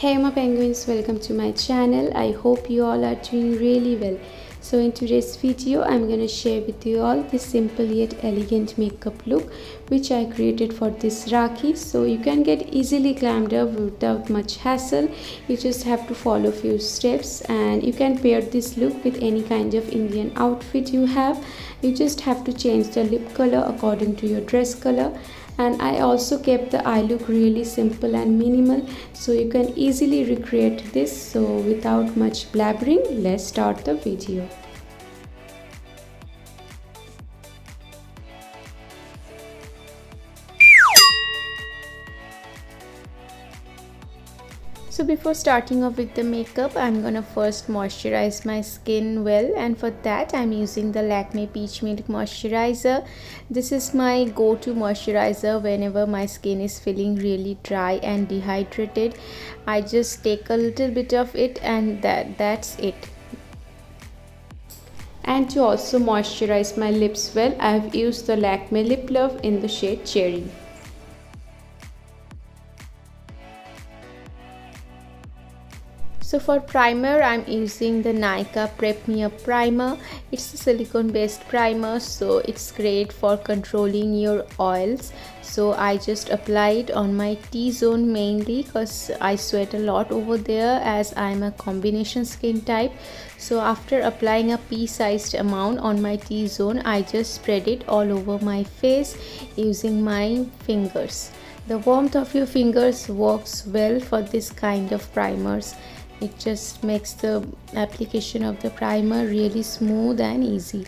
Hey my penguins, welcome to my channel. I hope you all are doing really well. So in today's video I'm going to share with you all this simple yet elegant makeup look which I created for this Rakhi. So you can get easily glammed up without much hassle. You just have to follow few steps and you can pair this look with any kind of Indian outfit you have. You just have to change the lip color according to your dress color. And I also kept the eye look really simple and minimal, so you can easily recreate this. So without much blabbering, let's start the video. So before starting off with the makeup, I'm gonna first moisturize my skin well, and for that I'm using the Lakme Peach Milk Moisturizer. This is my go-to moisturizer whenever my skin is feeling really dry and dehydrated. I just take a little bit of it and that's it. And to also moisturize my lips well, I've used the Lakme Lip Love in the shade Cherry. So for primer, I'm using the Nykaa Prep Me Up Primer. It's a silicone based primer, so it's great for controlling your oils. So I just apply it on my T-zone mainly because I sweat a lot over there as I'm a combination skin type. So after applying a pea-sized amount on my T-zone, I just spread it all over my face using my fingers. The warmth of your fingers works well for this kind of primers. It just makes the application of the primer really smooth and easy.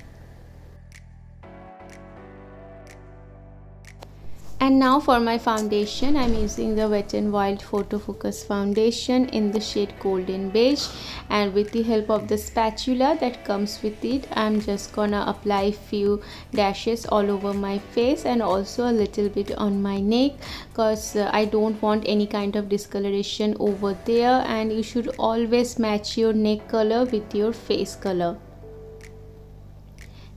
And now for my foundation, I'm using the Wet n Wild Photo Focus foundation in the shade Golden Beige, and with the help of the spatula that comes with it, I'm just gonna apply few dashes all over my face and also a little bit on my neck because I don't want any kind of discoloration over there, and you should always match your neck color with your face color.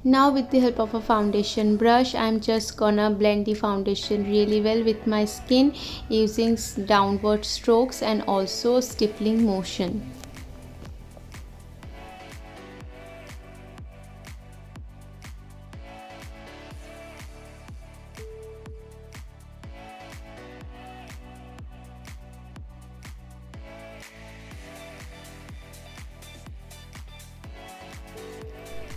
Now with the help of a foundation brush, I'm just gonna blend the foundation really well with my skin using downward strokes and also stippling motion.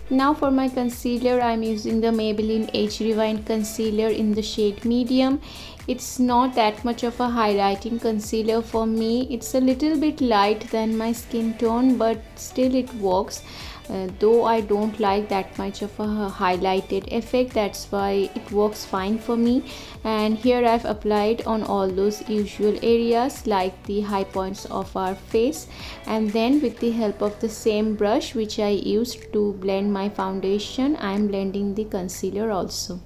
Now for my concealer, I'm using the Maybelline Age Rewind Concealer in the shade Medium. It's not that much of a highlighting concealer for me. It's a little bit light than my skin tone, but still it works. Though I don't like that much of a highlighted effect, that's why it works fine for me. And here I've applied on all those usual areas like the high points of our face, and then with the help of the same brush which I used to blend my foundation, I'm blending the concealer also.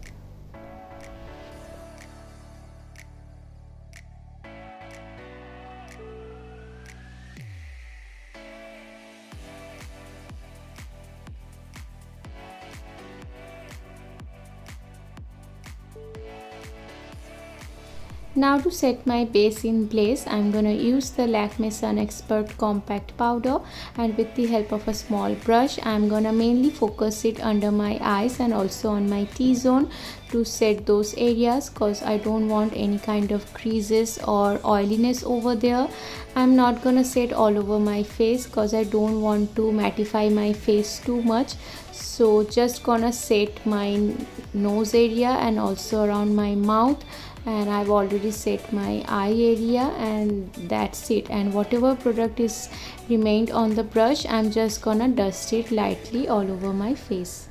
Now to set my base in place, I'm gonna use the Lakme Sun Expert Compact Powder, and with the help of a small brush, I'm gonna mainly focus it under my eyes and also on my T-zone to set those areas because I don't want any kind of creases or oiliness over there. I'm not gonna set all over my face because I don't want to mattify my face too much. So just gonna set my nose area and also around my mouth, and I've already set my eye area, and that's it. And whatever product is remained on the brush, I'm just gonna dust it lightly all over my face.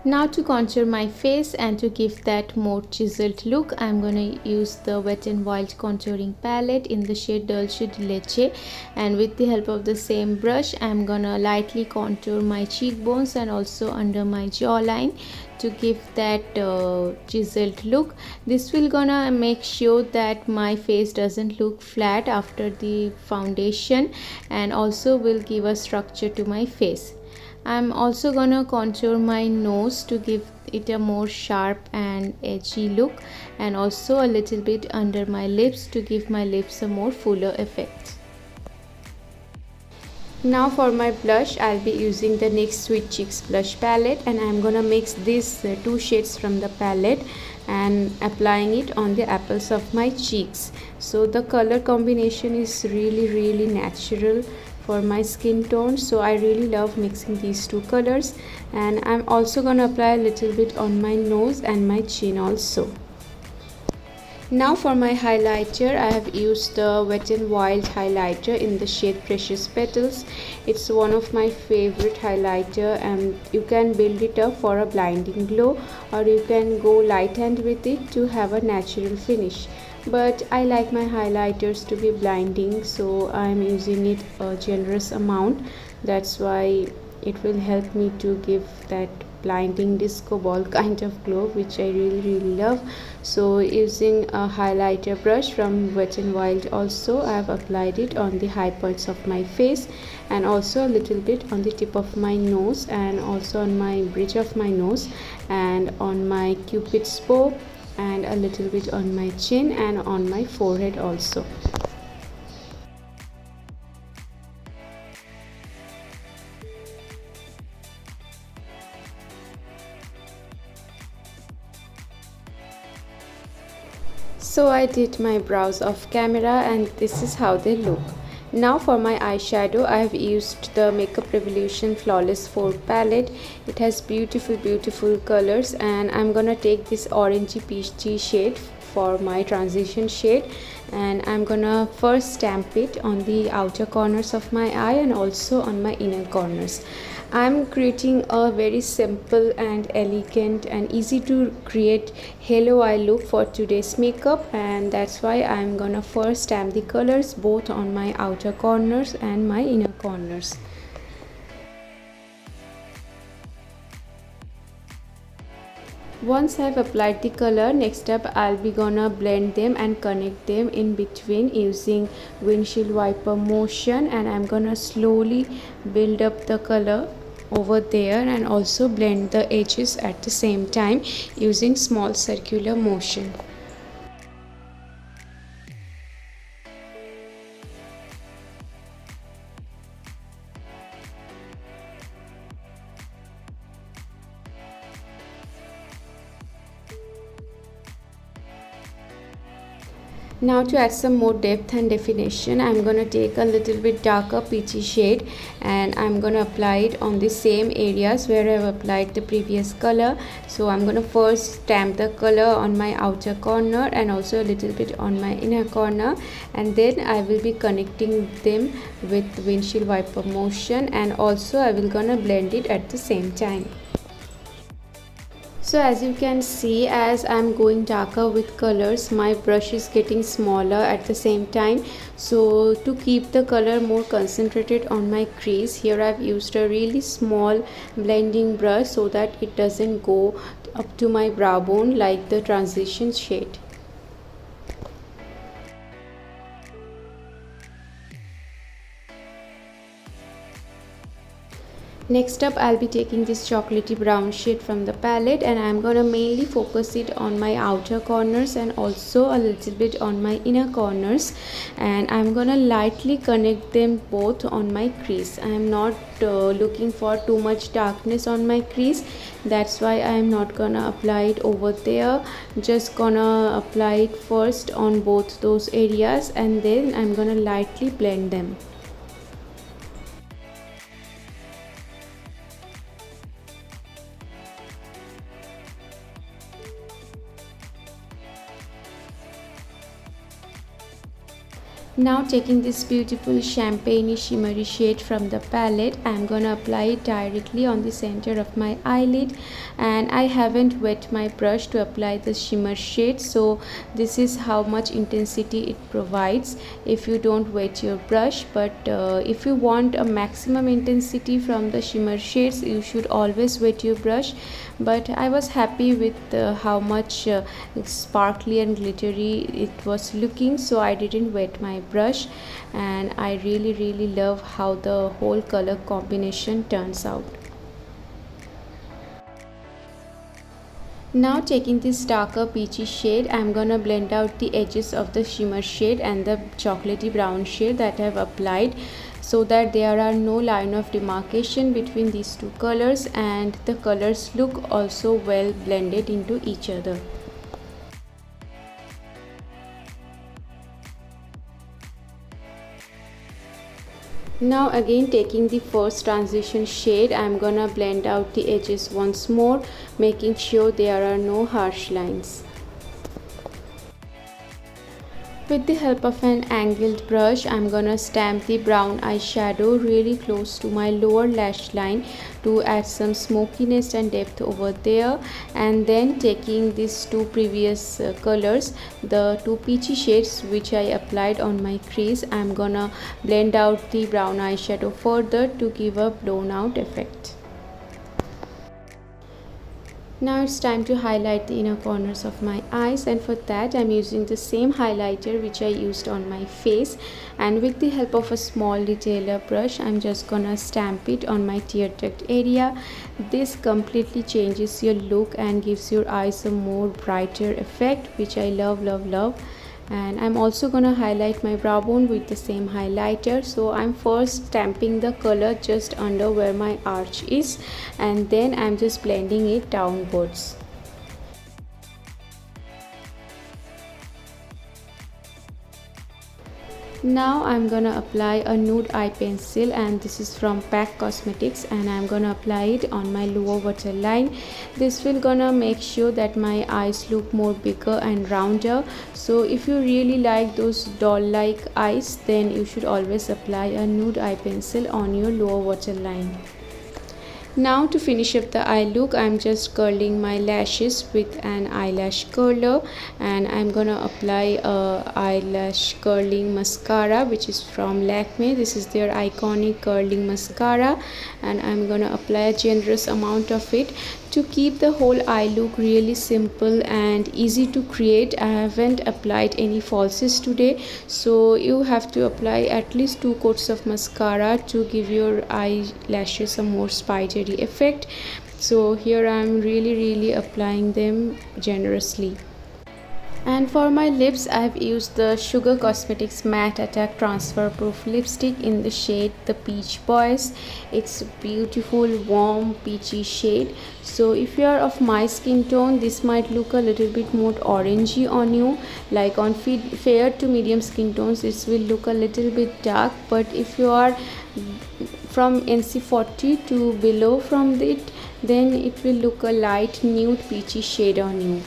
Now to contour my face and to give that more chiseled look, I'm gonna use the Wet n Wild contouring palette in the shade Dulce de Leche, and with the help of the same brush, I'm gonna lightly contour my cheekbones and also under my jawline to give that chiseled look. This will gonna make sure that my face doesn't look flat after the foundation, and also will give a structure to my face. I'm also gonna contour my nose to give it a more sharp and edgy look, and also a little bit under my lips to give my lips a more fuller effect. Now for my blush, I'll be using the NYX Sweet Cheeks blush palette, and I'm gonna mix these two shades from the palette and applying it on the apples of my cheeks. So the color combination is really natural for my skin tone, so I really love mixing these two colors. And I'm also gonna apply a little bit on my nose and my chin also. Now for my highlighter, I have used the Wet n Wild highlighter in the shade Precious Petals. It's one of my favorite highlighter, and you can build it up for a blinding glow, or you can go light hand with it to have a natural finish. But I like my highlighters to be blinding, so I'm using it a generous amount. That's why it will help me to give that blinding disco ball kind of glow, which I really love. So using a highlighter brush from Wet n Wild, also I have applied it on the high points of my face, and also a little bit on the tip of my nose, and also on my bridge of my nose, and on my cupid's bow, and a little bit on my chin and on my forehead also. So I did my brows off camera, and this is how they look. Now for my eyeshadow, I have used the Makeup Revolution Flawless 4 palette. It has beautiful colors, and I'm gonna take this orangey peachy shade for my transition shade, and I'm gonna first stamp it on the outer corners of my eye and also on my inner corners. I'm creating a very simple and elegant and easy to create halo eye look for today's makeup, and that's why I'm gonna first stamp the colors both on my outer corners and my inner corners. Once I've applied the color, next up I'll be gonna blend them and connect them in between using windshield wiper motion, and I'm gonna slowly build up the color over there and also blend the edges at the same time using small circular motion. Now to add some more depth and definition, I'm going to take a little bit darker peachy shade, and I'm going to apply it on the same areas where I've applied the previous color. So I'm going to first stamp the color on my outer corner and also a little bit on my inner corner, and then I will be connecting them with windshield wiper motion, and also I will gonna blend it at the same time. So as you can see, as I'm going darker with colors, my brush is getting smaller at the same time. So to keep the color more concentrated on my crease, here I've used a really small blending brush so that it doesn't go up to my brow bone like the transition shade. Next up, I'll be taking this chocolatey brown shade from the palette, and I'm gonna mainly focus it on my outer corners and also a little bit on my inner corners, and I'm gonna lightly connect them both on my crease. I'm not looking for too much darkness on my crease, that's why I'm not gonna apply it over there. Just gonna apply it first on both those areas, and then I'm gonna lightly blend them. Now taking this beautiful champagne shimmery shade from the palette, I'm gonna apply it directly on the center of my eyelid, and I haven't wet my brush to apply the shimmer shade, so this is how much intensity it provides if you don't wet your brush. But if you want a maximum intensity from the shimmer shades, you should always wet your brush. But I was happy with how much sparkly and glittery it was looking, so I didn't wet my brush, and I really love how the whole color combination turns out. Now taking this darker peachy shade, I'm gonna blend out the edges of the shimmer shade and the chocolatey brown shade that I've applied, so that there are no line of demarcation between these two colors and the colors look also well blended into each other. Now again taking the first transition shade, I'm gonna blend out the edges once more, making sure there are no harsh lines. With the help of an angled brush, I'm gonna stamp the brown eyeshadow really close to my lower lash line to add some smokiness and depth over there. And then taking these two previous colors, the two peachy shades which I applied on my crease, I'm gonna blend out the brown eyeshadow further to give a blown out effect. Now it's time to highlight the inner corners of my eyes, and for that I'm using the same highlighter which I used on my face, and with the help of a small detailer brush I'm just gonna stamp it on my tear duct area. This completely changes your look and gives your eyes a more brighter effect, which I love. And I'm also gonna highlight my brow bone with the same highlighter. So I'm first stamping the color just under where my arch is, and then I'm just blending it downwards. Now I'm gonna apply a nude eye pencil, and this is from PAC Cosmetics, and I'm gonna apply it on my lower waterline. This will gonna make sure that my eyes look more bigger and rounder. So if you really like those doll like eyes, then you should always apply a nude eye pencil on your lower waterline. Now to finish up the eye look, I'm just curling my lashes with an eyelash curler, and I'm gonna apply a eyelash curling mascara which is from Lakme. This is their iconic curling mascara, and I'm gonna apply a generous amount of it to keep the whole eye look really simple and easy to create. I haven't applied any falsies today, so you have to apply at least 2 coats of mascara to give your eyelashes a more spidery effect. So here I'm really applying them generously. And for my lips, I've used the Sugar Cosmetics Matte Attack Transfer Proof Lipstick in the shade The Peach Boys. It's a beautiful warm peachy shade. So if you are of my skin tone, this might look a little bit more orangey on you. Like on fair to medium skin tones, this will look a little bit dark. But if you are from NC40 to below from it, then it will look a light nude peachy shade on you.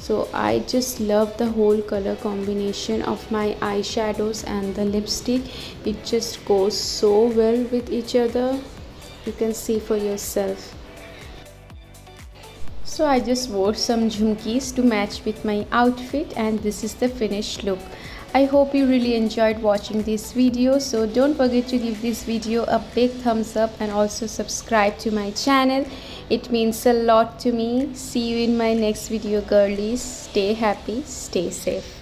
So I just love the whole color combination of my eyeshadows and the lipstick. It just goes so well with each other. You can see for yourself. So I just wore some jhumkis to match with my outfit, and this is the finished look. I hope you really enjoyed watching this video, so don't forget to give this video a big thumbs up and also subscribe to my channel. It means a lot to me. See you in my next video, girlies. Stay happy, stay safe.